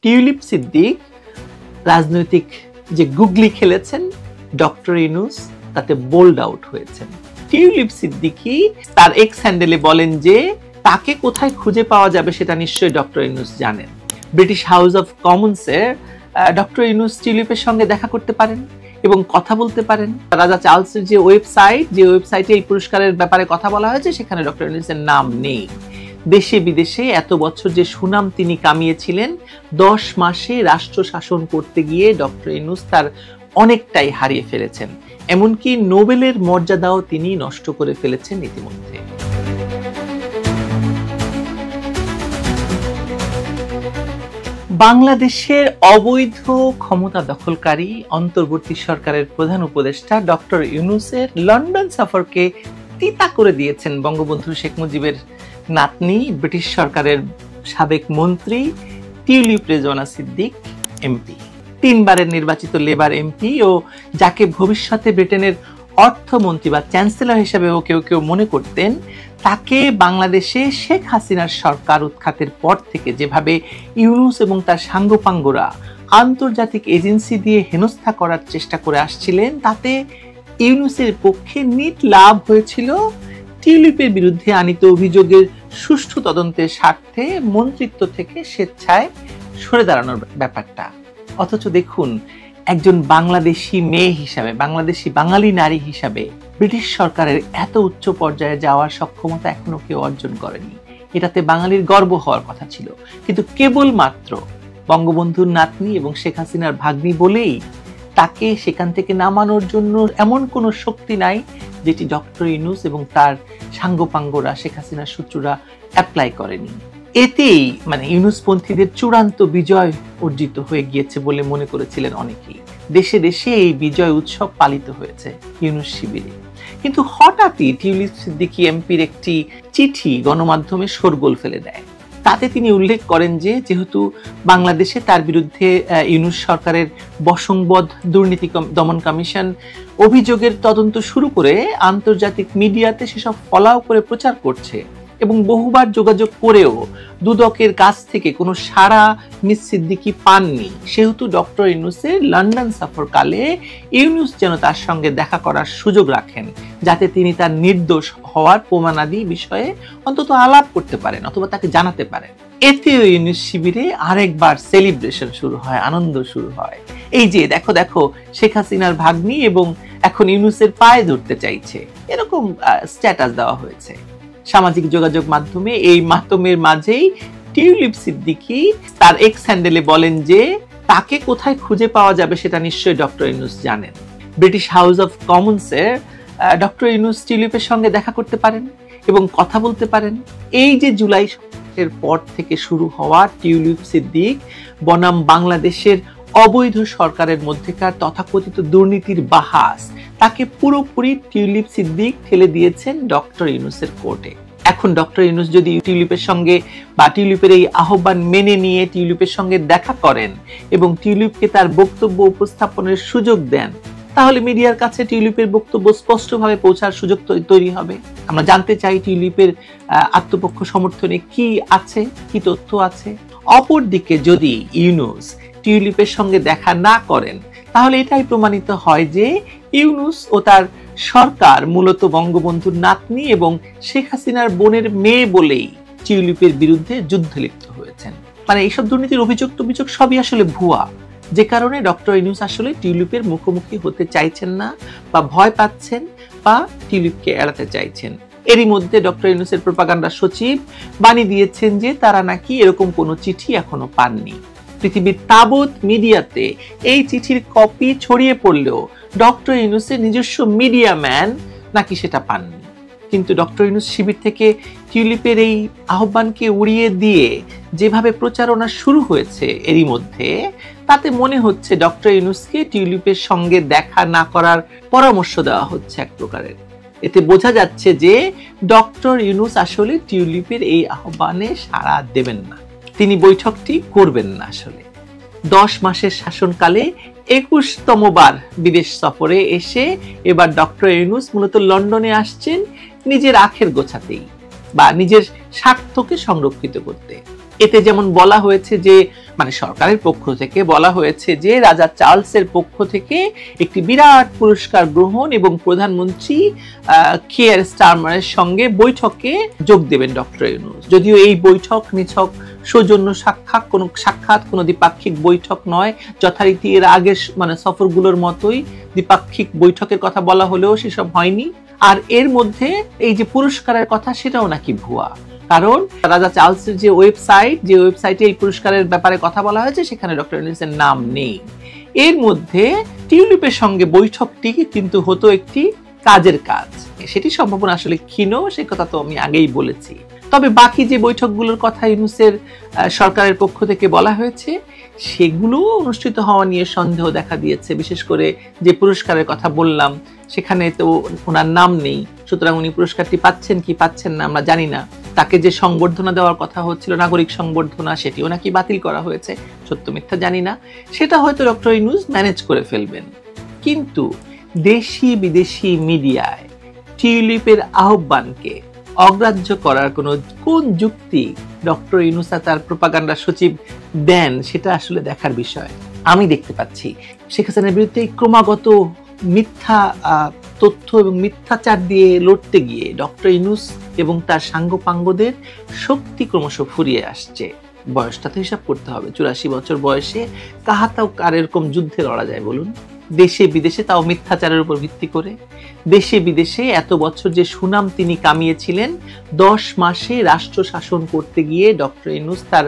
Tulip Siddique রাজনৈতিক যে গুগলি খেলেছেন ডক্টর ইউনূস তাতে বোল্ড আউট হয়েছেন। টিউলিপ সিদ্দিকী তার এক্স হ্যান্ডেলে বলেন যে তাকে কোথায় খুঁজে পাওয়া যাবে সেটা নিশ্চয়ই ডক্টর ইউনূস জানেন। ব্রিটিশ হাউস অফ কমন্সের ডক্টর ইউনূস টিউলিপের সঙ্গে দেখা করতে পারেন এবং কথা বলতে পারেন। রাজা চার্লসের যে ওয়েবসাইটে এই পুরস্কারের ব্যাপারে কথা বলা হয়েছে সেখানে ডক্টর ইউনূসের নাম নেই। দেশে বিদেশে এত বছর যে সুনাম তিনি কামিয়েছিলেন, 10 মাসে রাষ্ট্র শাসন করতে গিয়ে ডক্টর ইউনূস তার অনেকটাই হারিয়ে ফেলেছেন। এমনকি নোবেলের মর্যাদাও তিনি নষ্ট করে ফেলেছেন ইতিমধ্যে। বাংলাদেশের অবৈধ ক্ষমতা দখলকারী অন্তর্বর্তী সরকারের প্রধান উপদেষ্টা ডক্টর ইউনূসের লন্ডন সফরকে তিতা করে দিয়েছেন বঙ্গবন্ধু শেখ মুজিবের নাতনি, ব্রিটিশ সরকারের সাবেক মন্ত্রী টিউলিপ রেজওয়ানা সিদ্দিক এমপি, 3 বারের নির্বাচিত লেবার এমপি ও যাকে ভবিষ্যতে ব্রিটেনের অর্থমন্ত্রী বা চ্যান্সেলর হিসেবেও কেউ কেউ মনে করতেন, তাকে বাংলাদেশে শেখ হাসিনার সরকার উৎখাতের পর থেকে যেভাবে ইউনূস এবং তার সাঙ্গপাঙ্গরা আন্তর্জাতিক এজেন্সি দিয়ে হেনস্থা করার চেষ্টা করে আসছিলেন, তাতে ইউনূসের পক্ষে নিট লাভ হয়েছিল টিউলিপের বিরুদ্ধে আনিত অভিযোগের সুষ্ঠু তদন্তের স্বার্থে মন্ত্রিত্ব থেকে স্বেচ্ছায় সরে দাঁড়ানোর ব্যাপারটা। অথচ দেখুন, একজন বাংলাদেশি মেয়ে হিসাবে, বাংলাদেশি বাঙালি নারী হিসাবে ব্রিটিশ সরকারের এত উচ্চ পর্যায়ে যাওয়ার সক্ষমতা এখনো কেউ অর্জন করেনি। এটাতে বাঙালির গর্ব হওয়ার কথা ছিল, কিন্তু কেবলমাত্র বঙ্গবন্ধুর নাতনি এবং শেখ হাসিনার ভাগ্নি বলেই তাকে সেখান থেকে নামানোর জন্য এমন কোনো শক্তি নাই যেটি ডক্টর ইউনূস এবং তার সাঙ্গপাঙ্গরা, শেখ হাসিনার শত্রুরা অ্যাপ্লাই করেনি। এতেই ইউনূসপন্থীদের চূড়ান্ত বিজয় অর্জিত হয়ে গিয়েছে বলে মনে করেছিলেন অনেকেই। দেশে দেশে এই বিজয় উৎসব পালিত হয়েছে ইউনূস শিবিরে। কিন্তু হঠাৎই টিউলিপ সিদ্দিকী এমপির একটি চিঠি গণমাধ্যমে শোরগোল ফেলে দেয়। তাতে তিনি উল্লেখ করেন যে যেহেতু বাংলাদেশে তার বিরুদ্ধে ইউনূস সরকারের বশংবদ দুর্নীতি দমন কমিশন অভিযোগের তদন্ত শুরু করে আন্তর্জাতিক মিডিয়াতে সেসব ফলাও করে প্রচার করছে এবং বহুবার যোগাযোগ করেও দুদকের কাছ থেকে কোনো সাড়া মিস সিদ্দিকী পাননি, সেহেতু ডক্টর ইউনূসের লন্ডন সফরকালে ইউনূস যেন তার সঙ্গে দেখা করার সুযোগ রাখেন, যাতে তিনি তার নির্দোষ হওয়ার প্রমাণাদি বিষয়ে অন্তত আলাপ করতে পারেন অথবা তাকে জানাতে পারেন। এতেও ইউনূস শিবিরে আরেকবার সেলিব্রেশন শুরু হয়, আনন্দ শুরু হয়। এই যে দেখো দেখো শেখ হাসিনার ভাগ্নি এবং এখন ইউনূসের পায়ে ধরতে চাইছে, এরকম স্ট্যাটাস দেওয়া হয়েছে সামাজিক যোগাযোগ মাধ্যমে। এই মাধ্যমের মাঝেই টিউলিপ সিদ্দিকী তার এক্স হ্যান্ডেলে বলেন যে তাকে কোথায় খুঁজে পাওয়া যাবে সেটা নিশ্চয়ই ডক্টর ইউনূস জানেন। ব্রিটিশ হাউস অফ কমন্সের ডক্টর ইউনূস টিউলিপের সঙ্গে দেখা করতে পারেন এবং কথা বলতে পারেন। এই যে জুলাই এর পর থেকে শুরু হওয়া টিউলিপ সিদ্দিক বনাম বাংলাদেশের অবৈধ সরকারের মধ্যেকার তথাকথিত দুর্নীতির বাহাস, তাকে পুরোপুরি টিউলিপ সিদ্দিক ঠেলে দিয়েছেন ডক্টর ইউনূসের কোর্টে। এখন ডক্টর ইউনূস যদি টিউলিপের সঙ্গে বা টিউলিপের এই আহ্বান মেনে নিয়ে টিউলিপের সঙ্গে দেখা করেন এবং টিউলিপকে তার বক্তব্য উপস্থাপনের সুযোগ দেন, তাহলে মিডিয়ার কাছে টিউলিপের বক্তব্য স্পষ্টভাবে পৌঁছার সুযোগ তৈরি হবে। আমরা জানতে চাই টিউলিপের আত্মপক্ষ সমর্থনে কি আছে, কি তথ্য আছে। অপরদিকে যদি ইউনূস টিউলিপের সঙ্গে দেখা না করেন, তাহলে এটাই প্রমাণিত হয় যে ইউনূস ও তার সরকার মূলত বঙ্গবন্ধুর নাতনি এবং শেখ হাসিনার বোনের মেয়ে বলেই টিউলিপের বিরুদ্ধে যুদ্ধে লিপ্ত হয়েছেন। এইসব দুর্নীতির অভিযোগ সবই আসলে ভুয়া, যে কারণে ডক্টর ইউনূস আসলে টিউলিপের মুখোমুখি হতে চাইছেন না বা ভয় পাচ্ছেন বা টিউলিপকে এড়াতে চাইছেন। এরই মধ্যে ডক্টর ইউনূসের প্রোপাগান্ডা সচিব বাণী দিয়েছেন যে তারা নাকি এরকম কোনো চিঠি এখনো পাননি। পৃথিবীর তাবৎ মিডিয়াতে এই চিঠির কপি ছড়িয়ে পড়লেও ডক্টর ইউনূসের নিজস্ব মিডিয়া ম্যান নাকি সেটা পাননি। কিন্তু ডক্টর ইউনূস শিবির থেকে টিউলিপের এই আহ্বানকে উড়িয়ে দিয়ে যেভাবে প্রচারণা শুরু হয়েছে এরই মধ্যে, তাতে মনে হচ্ছে ডক্টর ইউনূসকে টিউলিপের সঙ্গে দেখা না করার পরামর্শ দেওয়া হচ্ছে এক প্রকারের। এতে বোঝা যাচ্ছে যে ডক্টর ইউনূস আসলে টিউলিপের এই আহ্বানে সাড়া দেবেন না, তিনি বৈঠকটি করবেন না। আসলে 10 মাসের শাসনকালে 21তম বার বিদেশ সফরে এসে এবার ডক্টর ইউনূস মূলত লন্ডনে আসছেন নিজের আখের গোছাতেই বা নিজের স্বার্থকে সংরক্ষিত করতে। এতে যেমন বলা হয়েছে যে মানে সরকারের পক্ষ থেকে বলা হয়েছে যে রাজা চার্লসের পক্ষ থেকে একটি বিরাট পুরস্কার গ্রহণ এবং প্রধানমন্ত্রী কিয়ার স্টারমারের সঙ্গে বৈঠকে যোগ দেবেন ডক্টর ইউনূস। যদিও এই বৈঠক নিছক সৌজন্য সাক্ষাৎ কোনো দ্বিপাক্ষিক বৈঠক নয়, যথারীতি এর আগের মানে সফরগুলোর মতোই দ্বিপাক্ষিক বৈঠকের কথা বলা হলেও সেসব হয়নি। আর এর মধ্যে এই যে পুরস্কারের কথা সেটাও নাকি ভুয়া, কারণ রাজা চার্লসের যে ওয়েবসাইটে এই পুরস্কারের ব্যাপারে কথা বলা হয়েছে সেখানে ডক্টর ইউনূসের নাম নেই। এর মধ্যে টিউলিপের সঙ্গে বৈঠকটি কিন্তু হতো একটি কাজের কাজ, সেটি সম্ভাবনা আসলে ক্ষীণ, সে কথা তো আমি আগেই বলেছি। তবে বাকি যে বৈঠকগুলোর কথা ইউনূসের সরকারের পক্ষ থেকে বলা হয়েছে সেগুলো অনুষ্ঠিত হওয়া নিয়ে সন্দেহ দেখা দিয়েছে। বিশেষ করে যে পুরস্কারের কথা বললাম সেখানে তো ওনার নাম নেই, সুতরাং উনি পুরস্কারটি পাচ্ছেন কি পাচ্ছেন না আমরা জানি না। তাকে যে সংবর্ধনা দেওয়ার কথা হচ্ছিল, নাগরিক সংবর্ধনা, সেটিও নাকি বাতিল করা হয়েছে, সত্য মিথ্যা জানি না। সেটা হয়তো ডক্টর ইউনূস ম্যানেজ করে ফেলবেন। কিন্তু দেশি বিদেশি মিডিয়ায় টিউলিপের আহ্বানকে অগ্রাহ্য করার কোন যুক্তি ডক্টর ইউনূস তার প্রোপাগান্ডা সচিব দেন সেটা আসলে দেখার বিষয়। আমি দেখতে পাচ্ছি শেখ হাসিনার বিরুদ্ধে ক্রমাগত মিথ্যা তথ্য এবং মিথ্যাচার দিয়ে লড়তে গিয়ে ডক্টর ইউনূস এবং তার সাঙ্গপাঙ্গদের শক্তি ক্রমশ ফুরিয়ে আসছে। বয়সটা তো হিসাব করতে হবে, 84 বছর বয়সে কাহাতাও কার এরকম যুদ্ধে লড়া যায় বলুন? দেশে বিদেশে, তাও মিথ্যাচারের উপর ভিত্তি করে। দেশে বিদেশে এত বছর যে সুনাম তিনি কামিয়েছিলেন, 10 মাসে রাষ্ট্র শাসন করতে গিয়ে ডক্টর ইউনূস তার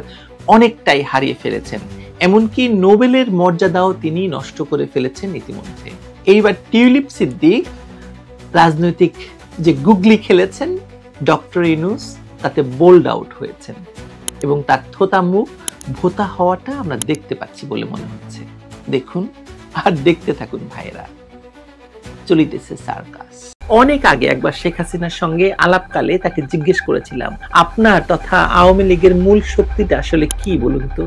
অনেকটাই হারিয়ে ফেলেছেন। এমনকি নোবেলের মর্যাদাও তিনি নষ্ট করে ফেলেছেন ইতিমধ্যে। এইবার টিউলিপ সিদ্দিক রাজনৈতিক যে গুগলি খেলেছেন, ডক্টর ইউনূস তাতে বোল্ড আউট হয়েছেন এবং তার থোতা মুখ ভোতা হওয়াটা আমরা দেখতে পাচ্ছি বলে মনে হচ্ছে। দেখুন আর দেখতে থাকুন ভাইরা, চলিতেছে সার্কাস। অনেক আগে একবার শেখ হাসিনার সঙ্গে আলাপকালে তাকে জিজ্ঞেস করেছিলাম, আপনার তথা আওয়ামী লীগের মূল শক্তিটা আসলে কি বলুন তো?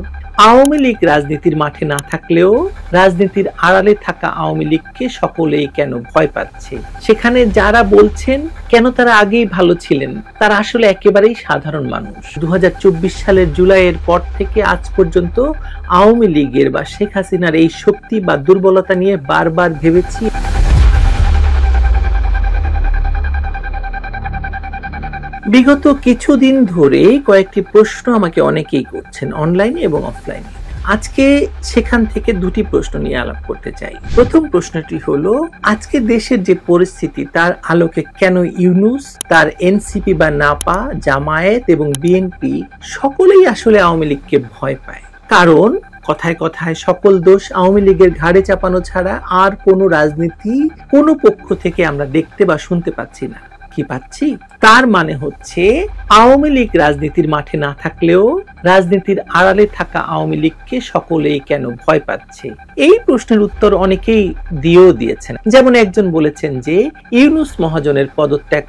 আওয়ামী লীগ রাজনীতির মাঠে না থাকলেও রাজনীতির আড়ালে থাকা আওয়ামী লীগকে সকলেই কেন ভয় পাচ্ছে? সেখানে যারা বলছেন কেন তারা আগেই ভালো ছিলেন, তারা আসলে একেবারেই সাধারণ মানুষ। 2024 সালের জুলাইয়ের পর থেকে আজ পর্যন্ত আওয়ামী লীগের বা শেখ হাসিনার এই শক্তি বা দুর্বলতা নিয়ে বারবার ভেবেছি। বিগত কিছুদিন ধরে কয়েকটি প্রশ্ন আমাকে অনেকেই করছেন, অনলাইনে এবং অফলাইনে। আজকে সেখান থেকে দুটি প্রশ্ন নিয়ে আলাপ করতে চাই। প্রথম প্রশ্নটি হলো, আজকে দেশের যে পরিস্থিতি তার আলোকে কেন ইউনূস, তার এনসিপি বা নাপা, জামায়াত এবং বিএনপি সকলেই আসলে আওয়ামী লীগকে ভয় পায়? কারণ কথায় কথায় সকল দোষ আওয়ামী লীগের ঘাড়ে চাপানো ছাড়া আর কোনো রাজনীতি কোনো পক্ষ থেকে আমরা দেখতে বা শুনতে পাচ্ছি না। কি পাচ্ছি? তার মানে হচ্ছে আওয়ামী লীগ রাজনীতির মাঠে না থাকলেও রাজনীতির আড়ালে থাকা আওয়ামী লীগকে সকলেই কেন ভয় পাচ্ছে? এই প্রশ্নের উত্তর অনেকেই দিয়েছেন। যেমন একজন বলেছেন যে ইউনূস মহাজনের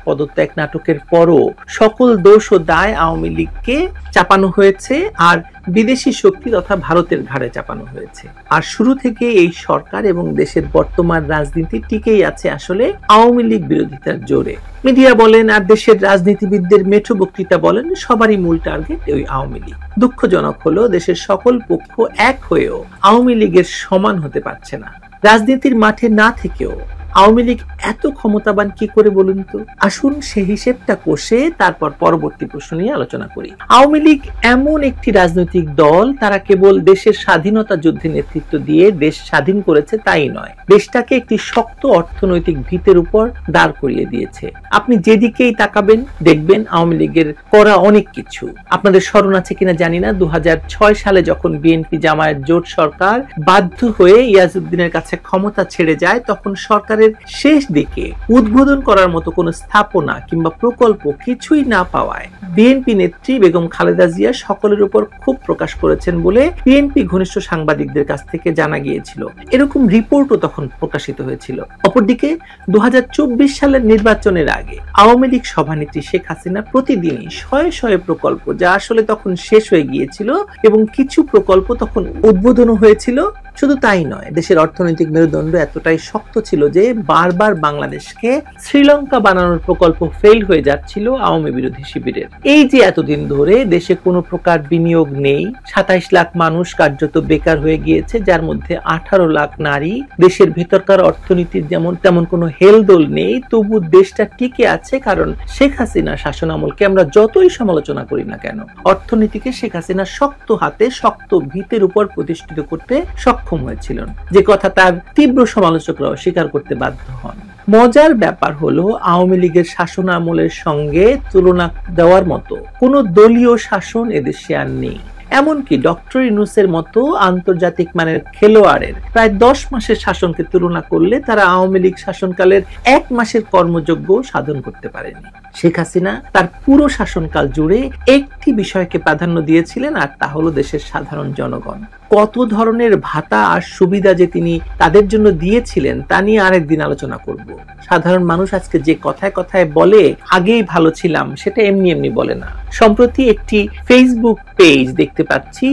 পদত্যাগ নাটকের পরও সকল দোষ ও দায় আওয়ামী লীগকে চাপানো হয়েছে আর বিদেশি শক্তি তথা ভারতের ঘাড়ে চাপানো হয়েছে। আর শুরু থেকে এই সরকার এবং দেশের বর্তমান রাজনীতি টিকেই আছে আসলে আওয়ামী লীগ বিরোধিতার জোরে। মিডিয়া বলেন আর দেশের রাজনীতিবিদদের মেঠো বক্তৃতা বলেন, সবারই মূল টার্গেট ওই আওয়ামী লীগ। দুঃখজনক হলো দেশের সকল পক্ষ এক হয়েও আওয়ামী লীগের সমান হতে পারছে না। রাজনীতির মাঠে না থেকেও আওয়ামী লীগ এত ক্ষমতাবান কি করে বলুন তো? আসুন সে হিসেবটা কষে তারপর পরবর্তী প্রশ্ন নিয়ে আলোচনা করি। আওয়ামী লীগ এমন একটি রাজনৈতিক দল, তারা কেবল দেশের স্বাধীনতা যুদ্ধে নেতৃত্ব দিয়ে দেশ স্বাধীন করেছে তাই নয়, দেশটাকে একটি শক্ত অর্থনৈতিক ভিতের উপর দাঁড় করিয়ে দিয়েছে। আপনি যেদিকেই তাকাবেন দেখবেন আওয়ামী লীগের করা অনেক কিছু। আপনাদের স্মরণ আছে কিনা জানি না, 2006 সালে যখন বিএনপি জামায়াত জোট সরকার বাধ্য হয়ে ইয়াজউদ্দিনের কাছে ক্ষমতা ছেড়ে যায়, তখন সরকার শেষ দিকে উদ্বোধন করার মতো কোনো স্থাপনা কিংবা প্রকল্প কিছুই না পাওয়ায় বিএনপি নেত্রী বেগম খালেদা জিয়া সকলের উপর ক্ষোভ প্রকাশ করেছেন বলে বিএনপি ঘনিষ্ঠ সাংবাদিকদের কাছ থেকে জানা গিয়েছিল। এরকম রিপোর্টও তখন প্রকাশিত হয়েছিল। অপরদিকে 2024 সালের নির্বাচনের আগে আওয়ামী লীগ সভানেত্রী শেখ হাসিনা প্রতিদিনই শয়ে শয়ে প্রকল্প, যা আসলে তখন শেষ হয়ে গিয়েছিল এবং কিছু প্রকল্প তখন উদ্বোধন হয়েছিল, শুধু তাই নয়, দেশের অর্থনৈতিক মেরুদণ্ড এতটাই শক্ত ছিল যে বারবার বাংলাদেশকে শ্রীলঙ্কা বানানোর প্রকল্প ফেল হয়ে যাচ্ছিল আওয়ামী বিরোধী শিবিরের। এই যে এতদিন ধরে দেশে কোনো প্রকার বিনিয়োগ নেই, ২৭ লাখ মানুষ কার্যত বেকার হয়ে গিয়েছে, যার মধ্যে 18 লাখ নারী, দেশের ভেতরকার অর্থনীতির যেমন তেমন কোনো হেলদোল নেই, তবু দেশটা টিকে আছে কারণ শেখ হাসিনা শাসন আমলকে আমরা যতই সমালোচনা করি না কেন, অর্থনীতিকে শেখ হাসিনা শক্ত হাতে শক্ত ভিতের উপর প্রতিষ্ঠিত করতে সক্ষম হয়েছিলেন, যে কথা তার তীব্র সমালোচকরাও স্বীকার করতে বাধ্য হন। মজার ব্যাপার হলো আওয়ামী লীগের শাসন আমলের সঙ্গে তুলনা দেওয়ার মতো কোনো দলীয় শাসন এদেশে আর নেই। এমনকি ডক্টর ইউনূসের মতো আন্তর্জাতিক মানের খেলোয়াড়ের প্রায় 10 মাসের শাসনকে তুলনা করলে তারা আওয়ামী লীগ শাসনকালের 1 মাসের কর্মযোগ্য সাধন করতে পারেনি। শেখ হাসিনা তার পুরো শাসনকাল জুড়ে একটি বিষয়কে প্রাধান্য দিয়েছিলেন, আর তা হলো দেশের সাধারণ জনগণ। কত ধরনের ভাতা আর সুবিধা যে তিনি তাদের জন্য দিয়েছিলেন তা নিয়ে আরেকদিন আলোচনা করব। সাধারণ মানুষ আজকে যে কথায় কথায় বলে আগেই ভালো ছিলাম, সেটা এমনি এমনি বলে না। সম্প্রতি একটি ফেসবুক পেজ দেখতে পাচ্ছি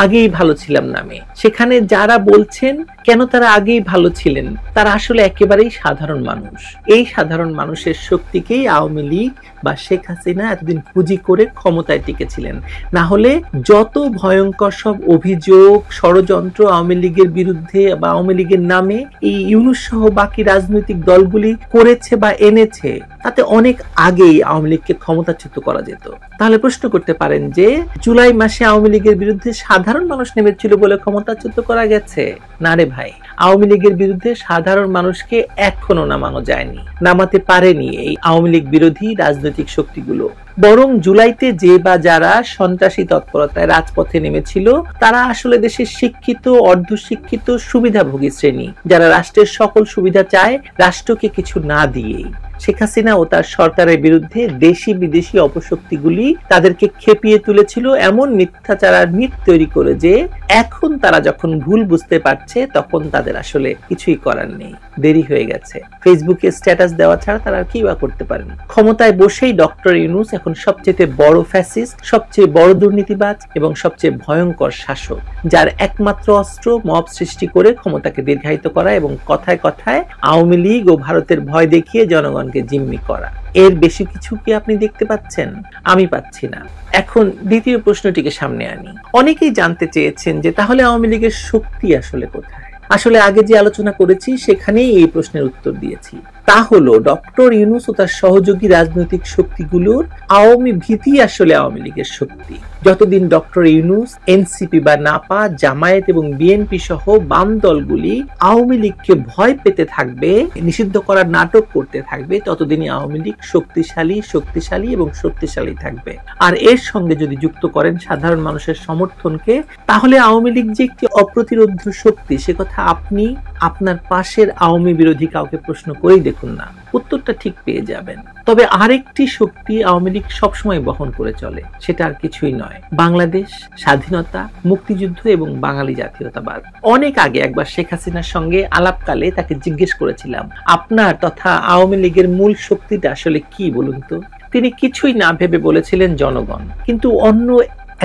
আগেই ভালো ছিলাম নামে। সেখানে যারা বলছেন কেন তারা আগেই ভালো ছিলেন, তারা আসলে একেবারেই সাধারণ মানুষ। এই সাধারণ মানুষের শক্তিকেই আওয়ামী লীগ বা শেখ হাসিনা এতদিন পুঁজি করে ক্ষমতায় টিকেছিলেন। না হলে যত ভয়ঙ্কর সব অভিযোগ ষড়যন্ত্র আওয়ামী লীগের বিরুদ্ধে বা আওয়ামী লীগের নামে এই ইউনূস সহ বাকি রাজনৈতিক দলগুলি করেছে বা এনেছে, তাতে অনেক আগেই আওয়ামী লীগকে ক্ষমতাচ্যুত করা যেত। তাহলে প্রশ্ন করতে পারেন যে জুলাই মাসে আওয়ামী লীগের বিরুদ্ধে সাধারণ মানুষ নেমেছিল বলে ক্ষমতাচ্যুত করা গেছে? না রে ভাই, আওয়ামী লীগের বিরুদ্ধে সাধারণ মানুষকে এখনো নামানো যায়নি, নামাতে পারেনি এই আওয়ামী লীগ বিরোধী রাজনৈতিক শক্তিগুলো। বরং জুলাইতে যে বা যারা সন্ত্রাসী তৎপরতায় রাজপথে নেমেছিল তারা আসলে দেশের শিক্ষিত অর্ধশিক্ষিত সুবিধাভোগী শ্রেণী, যারা রাষ্ট্রের সকল সুবিধা চায় রাষ্ট্রকে কিছু না দিয়েই। শেখ হাসিনা ও তার সরকারের বিরুদ্ধে দেশি বিদেশি অপশক্তিগুলি তাদেরকে খেপিয়ে তুলেছিল এমন মিথ্যাচার আর মিথ তৈরি করে যে এখন তারা যখন ভুল বুঝতে পারছে তখন তাদের আসলে কিছুই করার নেই, দেরি হয়ে গেছে। ফেসবুকে স্ট্যাটাস দেওয়া ছাড়া তারা আর কি বা করতে পারেন। ক্ষমতায় বসেই ডক্টর ইউনূস এখন সবচেয়ে বড় ফ্যাসিস্ট, সবচেয়ে বড় দুর্নীতিবাজ এবং সবচেয়ে ভয়ঙ্কর শাসক, যার একমাত্র অস্ত্র মব সৃষ্টি করে ক্ষমতাকে দীর্ঘায়িত করা এবং কথায় কথায় আওয়ামী লীগ ও ভারতের ভয় দেখিয়ে জনগণকে জিম্মি করা। এর বেশি কিছু কি আপনি দেখতে পাচ্ছেন? আমি পাচ্ছি না। এখন দ্বিতীয় প্রশ্নটিকে সামনে আনি। অনেকেই জানতে চেয়েছেন যে তাহলে আওয়ামী লীগের শক্তি আসলে কোথায়? আসলে আগে যে আলোচনা করেছি সেখানেই এই প্রশ্নের উত্তর দিয়েছি। তা হলো ডক্টর ইউনূস ও তার সহযোগী রাজনৈতিক শক্তিগুলোর আওয়ামী ভীতি আসলে আওয়ামী লীগের শক্তি। যতদিন ডক্টর ইউনূস, এনসিপি বা নাপা, জামায়াত এবং বিএনপি সহ বাম দলগুলি আওয়ামী লীগকে ভয় পেতে থাকবে, নিষিদ্ধ করার নাটক করতে থাকবে, ততদিনই আওয়ামী লীগ শক্তিশালী এবং শক্তিশালী থাকবে। আর এর সঙ্গে যদি যুক্ত করেন সাধারণ মানুষের সমর্থনকে, তাহলে আওয়ামী লীগ যে একটি অপ্রতিরোধ্য শক্তি সে কথা আপনি আপনার পাশের আওয়ামী বিরোধী কাউকে প্রশ্ন করেই দেখুন না, উত্তরটা ঠিক পেয়ে যাবেন। তবে আরেকটি শক্তি আওয়ামী লীগ সবসময় বহন করে চলে, সেটা আর কিছুই নয়, বাংলাদেশ, স্বাধীনতা, মুক্তিযুদ্ধ এবং বাঙালি জাতীয়তাবাদ। অনেক আগে একবার শেখ হাসিনার সঙ্গে আলাপকালে তাকে জিজ্ঞেস করেছিলাম, আপনার তথা আওয়ামী লীগের মূল শক্তিটা আসলে কি বলুন তো? তিনি কিছুই না ভেবে বলেছিলেন জনগণ। কিন্তু অন্য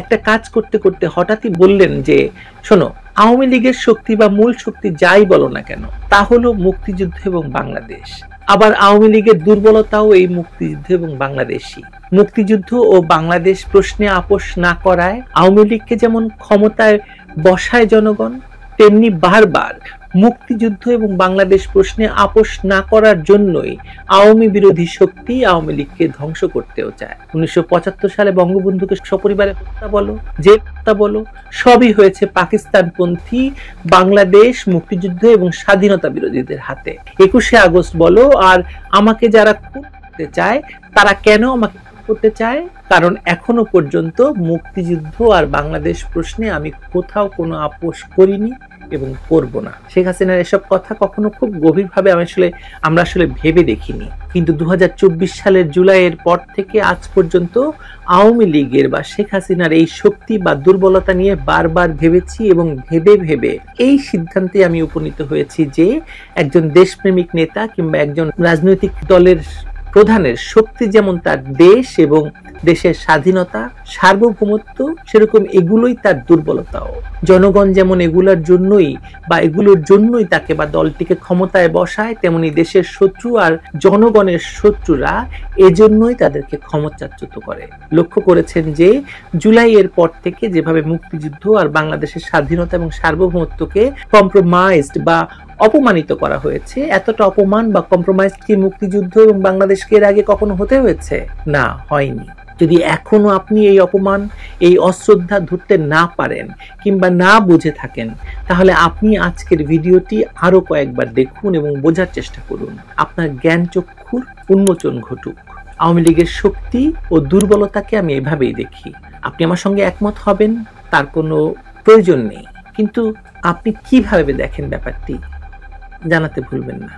একটা কাজ করতে করতে হঠাৎই বললেন যে শোনো, আওয়ামী লীগের শক্তি বা মূল শক্তি যাই বলো না কেন তা হলো মুক্তিযুদ্ধ এবং বাংলাদেশ। আবার আওয়ামী লীগের দুর্বলতাও এই মুক্তিযুদ্ধ এবং বাংলাদেশই। মুক্তিযুদ্ধ ও বাংলাদেশ প্রশ্নে আপোষ না করায় আওয়ামী লীগকে যেমন ক্ষমতায় বসায় জনগণ, তেমনি বারবার মুক্তিযুদ্ধ এবং বাংলাদেশ প্রশ্নে আপোষ না করার জন্যই আওয়ামী বিরোধী শক্তি আওয়ামী লীগকে ধ্বংস করতেও চায়। 1975 সালে বঙ্গবন্ধুকে সপরিবারে হত্যা বলো, যে হত্যা বলো, সবই হয়েছে পাকিস্তানপন্থী বাংলাদেশ, মুক্তিযুদ্ধ এবং স্বাধীনতা বিরোধীদের হাতে। 21শে আগস্ট বলো, আর আমাকে যারা করতে চায় তারা কেন আমাকে করতে চায়? কারণ এখনো পর্যন্ত মুক্তিযুদ্ধ আর বাংলাদেশ প্রশ্নে আমি কোথাও কোনো আপোষ করিনি এবং করব না। শেখ হাসিনার এসব কথা কখনো খুব গভীরভাবে আমরা আসলে ভেবে দেখিনি। কিন্তু 2024 সালের জুলাইয়ের পর থেকে আজ পর্যন্ত আওয়ামী লীগের বা শেখ হাসিনার এই শক্তি বা দুর্বলতা নিয়ে বারবার ভেবেছি এবং ভেবে এই সিদ্ধান্তে আমি উপনীত হয়েছি যে একজন দেশপ্রেমিক নেতা কিংবা একজন রাজনৈতিক দলের প্রধানের শক্তি যেমন তার দেশ এবং দেশের স্বাধীনতা, সার্বভৌমত্ব, সেরকম এগুলোই তার দুর্বলতাও। জনগণ যেমন এগুলোর জন্যই তাকে বা দলটিকে ক্ষমতায় বসায়, তেমনি দেশের শত্রু আর জনগণের শত্রুরা এজন্যই তাদেরকে ক্ষমতাচ্যুত করে। লক্ষ্য করেছেন যে জুলাইয়ের পর থেকে যেভাবে মুক্তিযুদ্ধ আর বাংলাদেশের স্বাধীনতা এবং সার্বভৌমত্বকে কম্প্রোমাইজড বা অপমানিত করা হয়েছে, এতটা অপমান বা কম্প্রোমাইজ কি মুক্তিযুদ্ধ এবং বাংলাদেশকে এর আগে কখনো হতে হয়েছে? না, হয়নি। যদি এখনো আপনি এই অপমান, এই অশ্রদ্ধা ধরতে না পারেন কিংবা না বুঝে থাকেন, তাহলে আপনি আজকের ভিডিওটি আরো কয়েকবার দেখুন এবং বোঝার চেষ্টা করুন। আপনার জ্ঞান চক্ষুর উন্মোচন ঘটুক। আওয়ামী লীগের শক্তি ও দুর্বলতাকে আমি এভাবেই দেখি। আপনি আমার সঙ্গে একমত হবেন তার কোনো প্রয়োজন নেই, কিন্তু আপনি কিভাবে দেখেন ব্যাপারটি জানাতে ভুলবেন না।